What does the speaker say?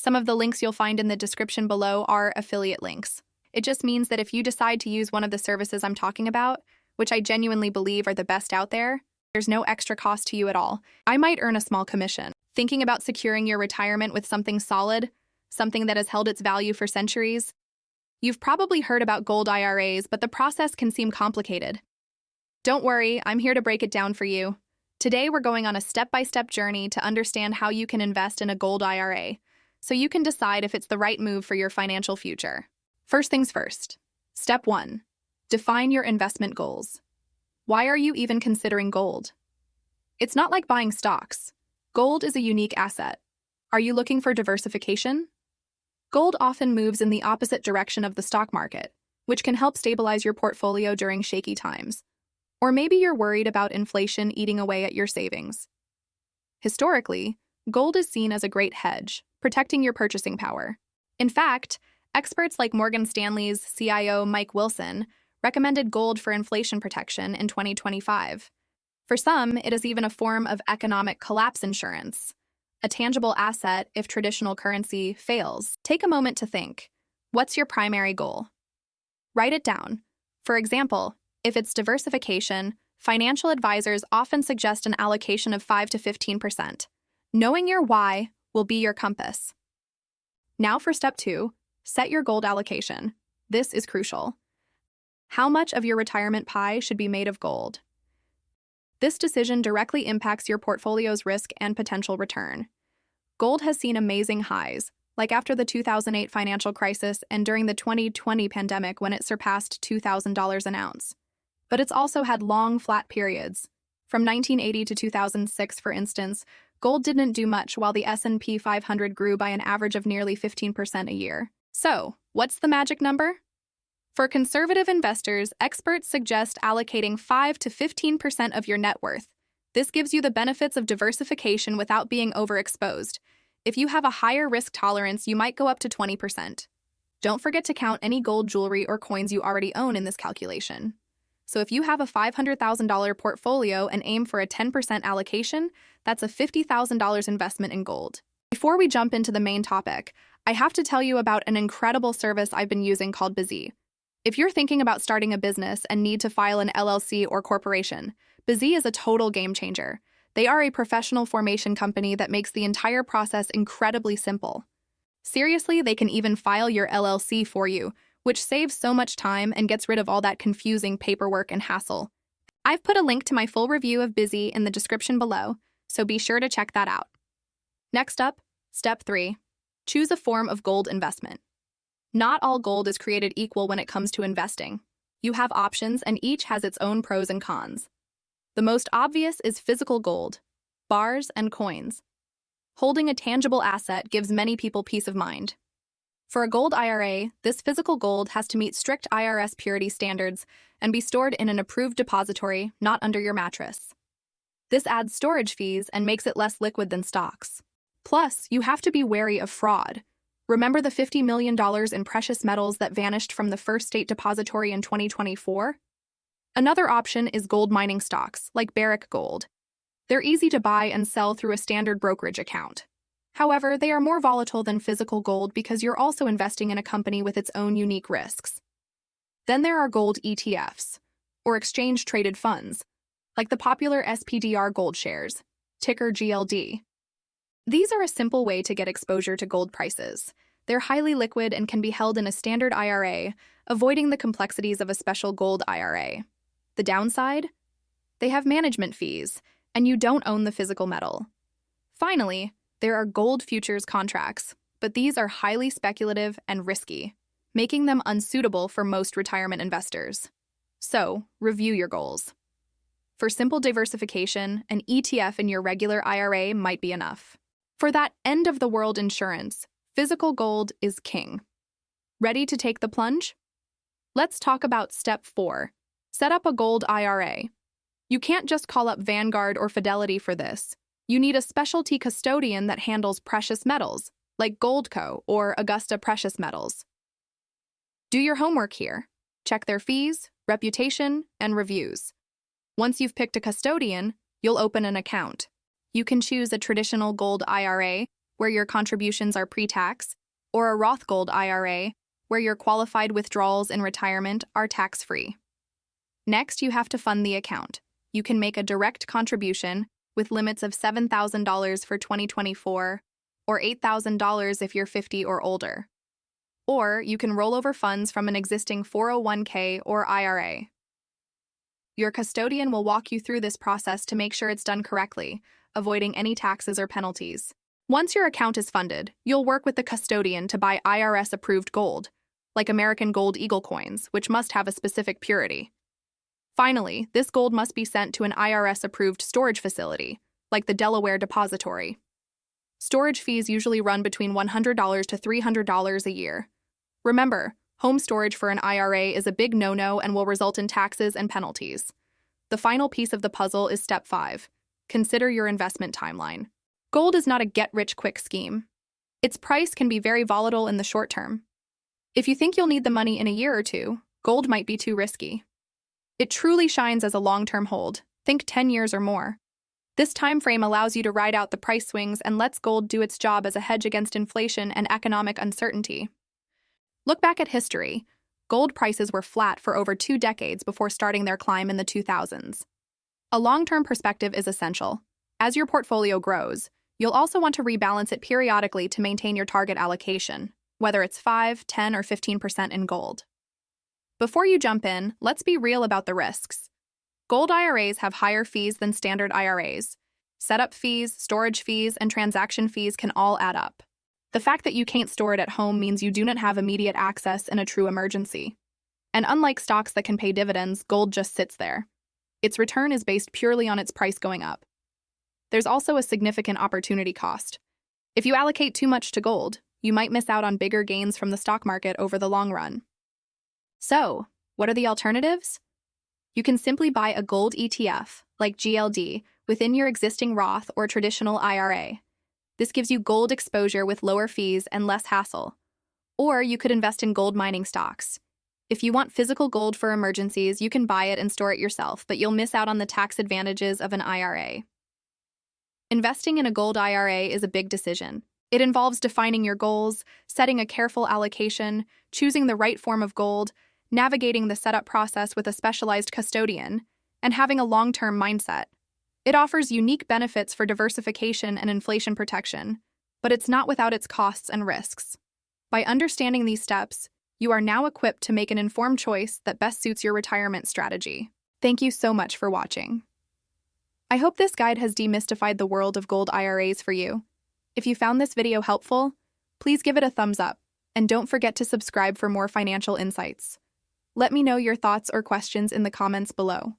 Some of the links you'll find in the description below are affiliate links. It just means that if you decide to use one of the services I'm talking about, which I genuinely believe are the best out there, there's no extra cost to you at all. I might earn a small commission. Thinking about securing your retirement with something solid, something that has held its value for centuries? You've probably heard about Gold IRAs, but the process can seem complicated. Don't worry, I'm here to break it down for you. Today, we're going on a step-by-step journey to understand how you can invest in a Gold IRA, so you can decide if it's the right move for your financial future. First things first. Step 1. Define your investment goals. Why are you even considering gold? It's not like buying stocks. Gold is a unique asset. Are you looking for diversification? Gold often moves in the opposite direction of the stock market, which can help stabilize your portfolio during shaky times. Or maybe you're worried about inflation eating away at your savings. Historically, gold is seen as a great hedge, protecting your purchasing power. In fact, experts like Morgan Stanley's CIO Mike Wilson recommended gold for inflation protection in 2025. For some, it is even a form of economic collapse insurance, a tangible asset if traditional currency fails. Take a moment to think. What's your primary goal? Write it down. For example, if it's diversification, financial advisors often suggest an allocation of 5 to 15%. Knowing your why will be your compass. Now for step 2, set your gold allocation. This is crucial. How much of your retirement pie should be made of gold? This decision directly impacts your portfolio's risk and potential return. Gold has seen amazing highs, like after the 2008 financial crisis and during the 2020 pandemic when it surpassed $2,000 an ounce. But it's also had long, flat periods. From 1980 to 2006, for instance, gold didn't do much while the S&P 500 grew by an average of nearly 15% a year. So, what's the magic number? For conservative investors, experts suggest allocating 5 to 15% of your net worth. This gives you the benefits of diversification without being overexposed. If you have a higher risk tolerance, you might go up to 20%. Don't forget to count any gold jewelry or coins you already own in this calculation. So if you have a $500,000 portfolio and aim for a 10% allocation, that's a $50,000 investment in gold. Before we jump into the main topic, I have to tell you about an incredible service I've been using called Busy. If you're thinking about starting a business and need to file an LLC or corporation, Busy is a total game changer. They are a professional formation company that makes the entire process incredibly simple. Seriously, they can even file your LLC for you, which saves so much time and gets rid of all that confusing paperwork and hassle. I've put a link to my full review of Busy in the description below, so be sure to check that out. Next up, step 3. Choose a form of gold investment. Not all gold is created equal when it comes to investing. You have options and each has its own pros and cons. The most obvious is physical gold, bars and coins. Holding a tangible asset gives many people peace of mind. For a gold IRA, this physical gold has to meet strict IRS purity standards and be stored in an approved depository, not under your mattress. This adds storage fees and makes it less liquid than stocks. Plus, you have to be wary of fraud. Remember the $50 million in precious metals that vanished from the First State Depository in 2024? Another option is gold mining stocks, like Barrick Gold. They're easy to buy and sell through a standard brokerage account. However, they are more volatile than physical gold because you're also investing in a company with its own unique risks. Then there are gold ETFs, or exchange-traded funds, like the popular SPDR gold shares, ticker GLD. These are a simple way to get exposure to gold prices. They're highly liquid and can be held in a standard IRA, avoiding the complexities of a special gold IRA. The downside? They have management fees, and you don't own the physical metal. Finally, there are gold futures contracts, but these are highly speculative and risky, making them unsuitable for most retirement investors. So, review your goals. For simple diversification, an ETF in your regular IRA might be enough. For that end-of-the-world insurance, physical gold is king. Ready to take the plunge? Let's talk about step 4. Set up a gold IRA. You can't just call up Vanguard or Fidelity for this. You need a specialty custodian that handles precious metals, like Goldco or Augusta Precious Metals. Do your homework here. Check their fees, reputation, and reviews. Once you've picked a custodian, you'll open an account. You can choose a traditional gold IRA, where your contributions are pre-tax, or a Roth Gold IRA, where your qualified withdrawals in retirement are tax-free. Next, you have to fund the account. You can make a direct contribution with limits of $7,000 for 2024 or $8,000 if you're 50 or older. Or you can roll over funds from an existing 401k or IRA. Your custodian will walk you through this process to make sure it's done correctly, avoiding any taxes or penalties. Once your account is funded, you'll work with the custodian to buy IRS-approved gold, like American Gold Eagle coins, which must have a specific purity. Finally, this gold must be sent to an IRS-approved storage facility, like the Delaware Depository. Storage fees usually run between $100 to $300 a year. Remember, home storage for an IRA is a big no-no and will result in taxes and penalties. The final piece of the puzzle is step 5. Consider your investment timeline. Gold is not a get-rich-quick scheme. Its price can be very volatile in the short term. If you think you'll need the money in a year or two, gold might be too risky. It truly shines as a long-term hold. Think 10 years or more. This time frame allows you to ride out the price swings and lets gold do its job as a hedge against inflation and economic uncertainty. Look back at history. Gold prices were flat for over 2 decades before starting their climb in the 2000s. A long-term perspective is essential. As your portfolio grows, you'll also want to rebalance it periodically to maintain your target allocation, whether it's 5, 10, or 15% in gold. Before you jump in, let's be real about the risks. Gold IRAs have higher fees than standard IRAs. Setup fees, storage fees, and transaction fees can all add up. The fact that you can't store it at home means you do not have immediate access in a true emergency. And unlike stocks that can pay dividends, gold just sits there. Its return is based purely on its price going up. There's also a significant opportunity cost. If you allocate too much to gold, you might miss out on bigger gains from the stock market over the long run. So, what are the alternatives? You can simply buy a gold ETF, like GLD, within your existing Roth or traditional IRA. This gives you gold exposure with lower fees and less hassle. Or you could invest in gold mining stocks. If you want physical gold for emergencies, you can buy it and store it yourself, but you'll miss out on the tax advantages of an IRA. Investing in a gold IRA is a big decision. It involves defining your goals, setting a careful allocation, choosing the right form of gold, navigating the setup process with a specialized custodian, and having a long-term mindset. It offers unique benefits for diversification and inflation protection, but it's not without its costs and risks. By understanding these steps, you are now equipped to make an informed choice that best suits your retirement strategy. Thank you so much for watching. I hope this guide has demystified the world of gold IRAs for you. If you found this video helpful, please give it a thumbs up, and don't forget to subscribe for more financial insights. Let me know your thoughts or questions in the comments below.